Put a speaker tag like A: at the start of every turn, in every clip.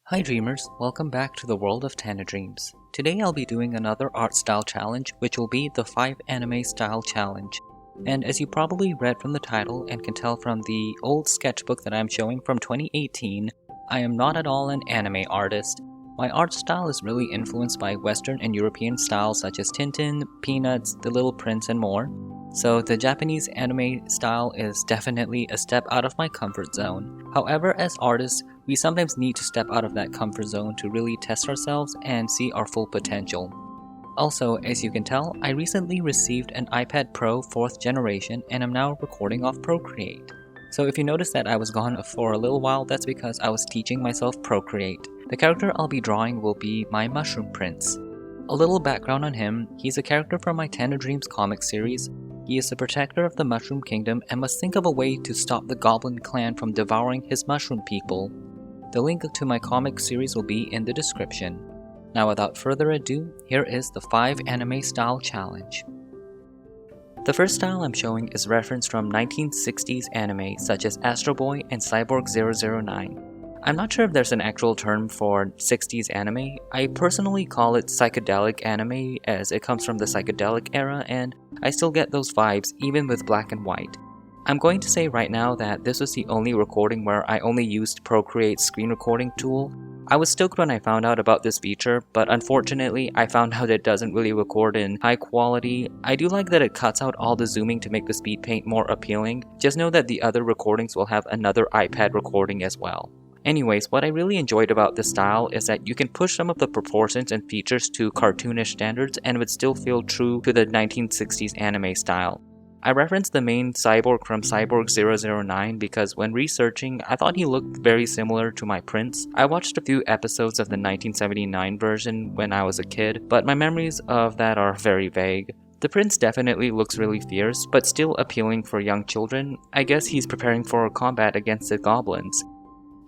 A: Hi dreamers, welcome back to the world of Tana Dreams. Today I'll be doing another art style challenge, which will be the 5 anime style challenge. And as you probably read from the title and can tell from the old sketchbook that I'm showing from 2018, I am not at all an anime artist. My art style is really influenced by Western and European styles such as Tintin, Peanuts, The Little Prince, and more. So the Japanese anime style is definitely a step out of my comfort zone. However, as artists, we sometimes need to step out of that comfort zone to really test ourselves and see our full potential. Also, as you can tell, I recently received an iPad Pro 4th generation and am now recording off Procreate. So if you notice that I was gone for a little while, that's because I was teaching myself Procreate. The character I'll be drawing will be my Mushroom Prince. A little background on him: he's a character from my Tana Dreams comic series. He is the protector of the Mushroom Kingdom and must think of a way to stop the Goblin clan from devouring his mushroom people. The link to my comic series will be in the description. Now without further ado, here is the 5 anime style challenge. The first style I'm showing is referenced from 1960s anime such as Astro Boy and Cyborg 009. I'm not sure if there's an actual term for 60s anime. I personally call it psychedelic anime as it comes from the psychedelic era and I still get those vibes even with black and white. I'm going to say right now that this was the only recording where I only used Procreate's screen recording tool. I was stoked when I found out about this feature, but unfortunately I found out it doesn't really record in high quality. I do like that it cuts out all the zooming to make the speed paint more appealing. Just know that the other recordings will have another iPad recording as well. Anyways, what I really enjoyed about this style is that you can push some of the proportions and features to cartoonish standards and it would still feel true to the 1960s anime style. I referenced the main cyborg from Cyborg 009 because when researching, I thought he looked very similar to my prince. I watched a few episodes of the 1979 version when I was a kid, but my memories of that are very vague. The prince definitely looks really fierce, but still appealing for young children. I guess he's preparing for combat against the goblins.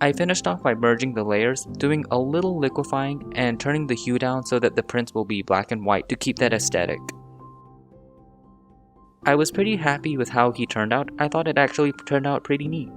A: I finished off by merging the layers, doing a little liquefying, and turning the hue down so that the prince will be black and white to keep that aesthetic. I was pretty happy with how he turned out. I thought it actually turned out pretty neat.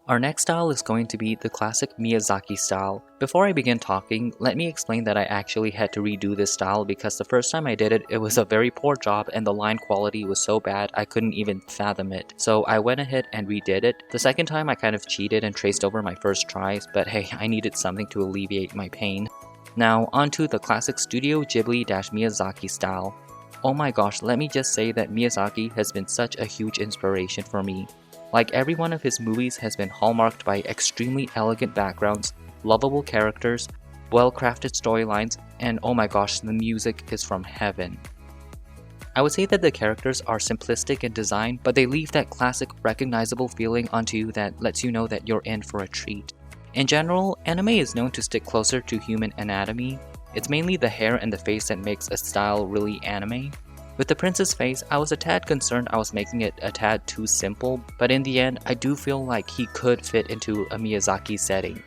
A: Our next style is going to be the classic Miyazaki style. Before I begin talking, let me explain that I actually had to redo this style because the first time I did it, it was a very poor job and the line quality was so bad I couldn't even fathom it. So I went ahead and redid it. The second time I kind of cheated and traced over my first tries, but hey, I needed something to alleviate my pain. Now onto the classic Studio Ghibli-Miyazaki style. Oh my gosh, let me just say that Miyazaki has been such a huge inspiration for me. Like every one of his movies has been hallmarked by extremely elegant backgrounds, lovable characters, well-crafted storylines, and oh my gosh, the music is from heaven. I would say that the characters are simplistic in design, but they leave that classic recognizable feeling onto you that lets you know that you're in for a treat. In general, anime is known to stick closer to human anatomy. It's mainly the hair and the face that makes a style really anime. With the prince's face, I was a tad concerned I was making it a tad too simple, but in the end, I do feel like he could fit into a Miyazaki setting.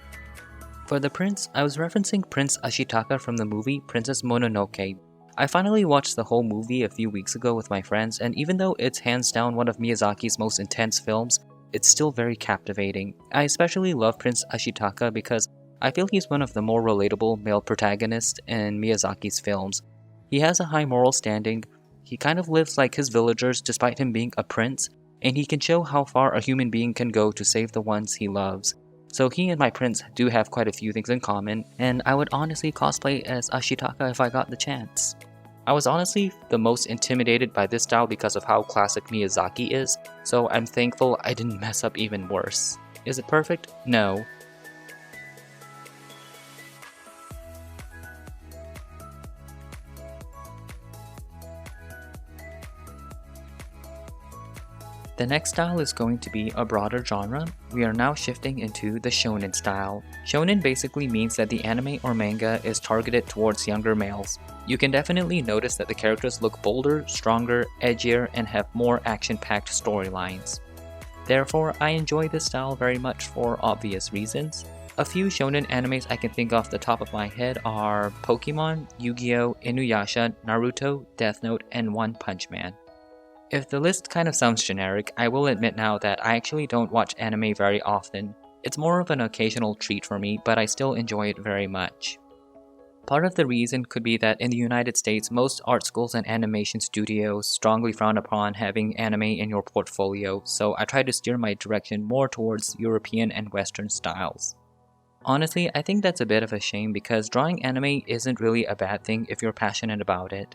A: For the prince, I was referencing Prince Ashitaka from the movie Princess Mononoke. I finally watched the whole movie a few weeks ago with my friends, and even though it's hands down one of Miyazaki's most intense films, it's still very captivating. I especially love Prince Ashitaka because I feel he's one of the more relatable male protagonists in Miyazaki's films. He has a high moral standing. He kind of lives like his villagers despite him being a prince, and he can show how far a human being can go to save the ones he loves. So he and my prince do have quite a few things in common, and I would honestly cosplay as Ashitaka if I got the chance. I was honestly the most intimidated by this style because of how classic Miyazaki is, so I'm thankful I didn't mess up even worse. Is it perfect? No. The next style is going to be a broader genre. We are now shifting into the shonen style. Shonen basically means that the anime or manga is targeted towards younger males. You can definitely notice that the characters look bolder, stronger, edgier, and have more action-packed storylines. Therefore, I enjoy this style very much for obvious reasons. A few shonen animes I can think off the top of my head are Pokemon, Yu-Gi-Oh!, Inuyasha, Naruto, Death Note, and One Punch Man. If the list kind of sounds generic, I will admit now that I actually don't watch anime very often. It's more of an occasional treat for me, but I still enjoy it very much. Part of the reason could be that in the United States, most art schools and animation studios strongly frown upon having anime in your portfolio, so I try to steer my direction more towards European and Western styles. Honestly, I think that's a bit of a shame because drawing anime isn't really a bad thing if you're passionate about it.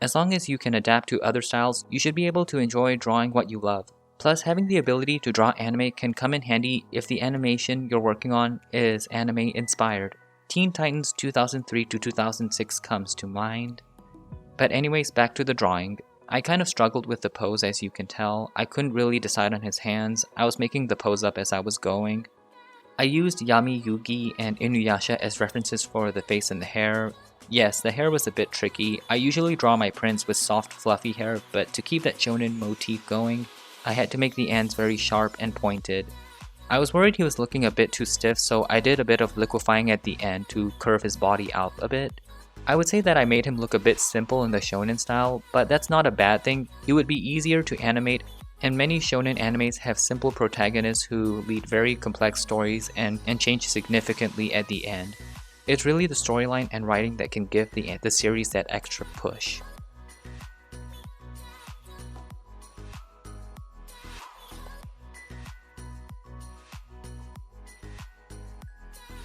A: As long as you can adapt to other styles, you should be able to enjoy drawing what you love. Plus, having the ability to draw anime can come in handy if the animation you're working on is anime inspired. Teen Titans 2003 to 2006 comes to mind. But anyways, back to the drawing. I kind of struggled with the pose, as you can tell. I couldn't really decide on his hands. I was making the pose up as I was going. I used Yami Yugi and Inuyasha as references for the face and the hair. Yes, the hair was a bit tricky. I usually draw my prints with soft fluffy hair, but to keep that shonen motif going, I had to make the ends very sharp and pointed. I was worried he was looking a bit too stiff, so I did a bit of liquefying at the end to curve his body out a bit. I would say that I made him look a bit simple in the shonen style, but that's not a bad thing. He would be easier to animate, and many shonen animes have simple protagonists who lead very complex stories and change significantly at the end. It's really the storyline and writing that can give the series that extra push.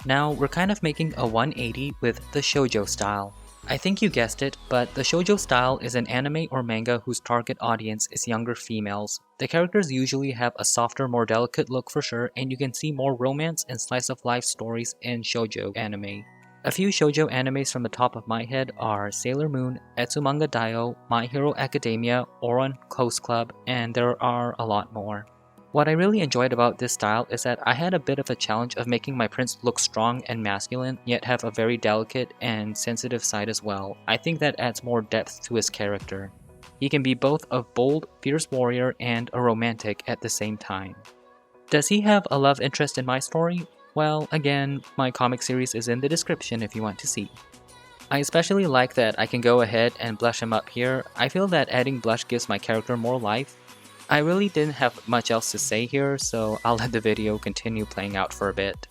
A: Now, we're kind of making a 180 with the shoujo style. I think you guessed it, but the shoujo style is an anime or manga whose target audience is younger females. The characters usually have a softer, more delicate look for sure, and you can see more romance and slice-of-life stories in shoujo anime. A few shoujo animes from the top of my head are Sailor Moon, Etsumanga Daioh, My Hero Academia, Ouran Coast Club, and there are a lot more. What I really enjoyed about this style is that I had a bit of a challenge of making my prince look strong and masculine, yet have a very delicate and sensitive side as well. I think that adds more depth to his character. He can be both a bold, fierce warrior and a romantic at the same time. Does he have a love interest in my story? Well, again, my comic series is in the description if you want to see. I especially like that I can go ahead and blush him up here. I feel that adding blush gives my character more life. I really didn't have much else to say here, so I'll let the video continue playing out for a bit.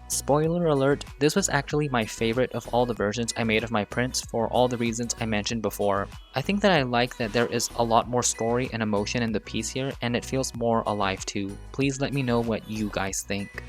A: Spoiler alert, this was actually my favorite of all the versions I made of my prints for all the reasons I mentioned before. I think that I like that there is a lot more story and emotion in the piece here, and it feels more alive too. Please let me know what you guys think.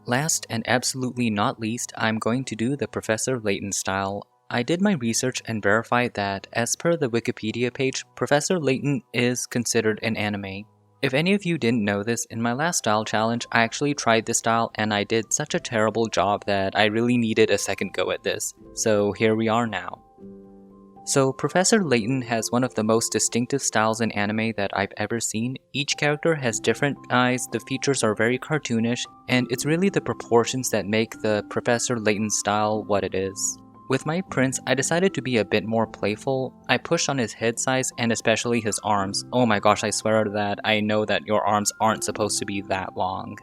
A: Last and absolutely not least, I'm going to do the Professor Layton style. I did my research and verified that, as per the Wikipedia page, Professor Layton is considered an anime. If any of you didn't know this, in my last style challenge, I actually tried this style and I did such a terrible job that I really needed a second go at this. So here we are now. So Professor Layton has one of the most distinctive styles in anime that I've ever seen. Each character has different eyes, the features are very cartoonish, and it's really the proportions that make the Professor Layton style what it is. With my prints, I decided to be a bit more playful. I pushed on his head size and especially his arms. Oh my gosh, I swear to that, I know that your arms aren't supposed to be that long.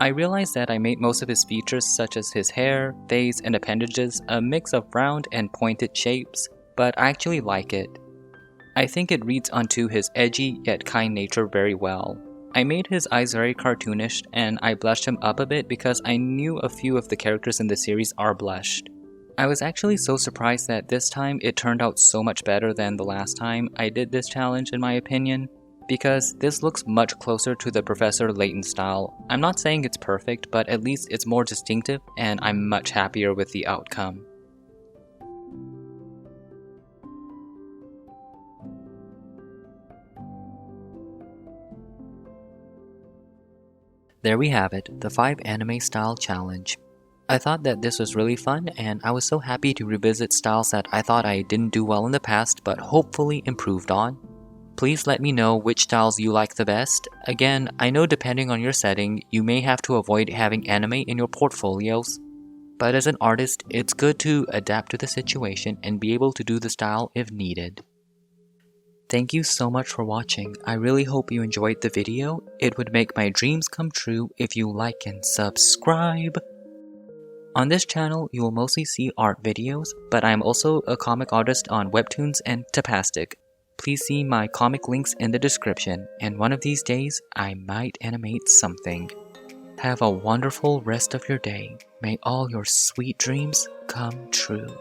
A: I realized that I made most of his features such as his hair, face, and appendages a mix of round and pointed shapes, but I actually like it. I think it reads onto his edgy yet kind nature very well. I made his eyes very cartoonish and I blushed him up a bit because I knew a few of the characters in the series are blushed. I was actually so surprised that this time it turned out so much better than the last time I did this challenge in my opinion, because this looks much closer to the Professor Layton style. I'm not saying it's perfect, but at least it's more distinctive and I'm much happier with the outcome. There we have it, the 5 anime style challenge. I thought that this was really fun, and I was so happy to revisit styles that I thought I didn't do well in the past but hopefully improved on. Please let me know which styles you like the best. Again, I know depending on your setting, you may have to avoid having anime in your portfolios, but as an artist, it's good to adapt to the situation and be able to do the style if needed. Thank you so much for watching. I really hope you enjoyed the video. It would make my dreams come true if you like and subscribe. On this channel, you will mostly see art videos, but I am also a comic artist on Webtoons and Tapastic. Please see my comic links in the description, and one of these days, I might animate something. Have a wonderful rest of your day. May all your sweet dreams come true.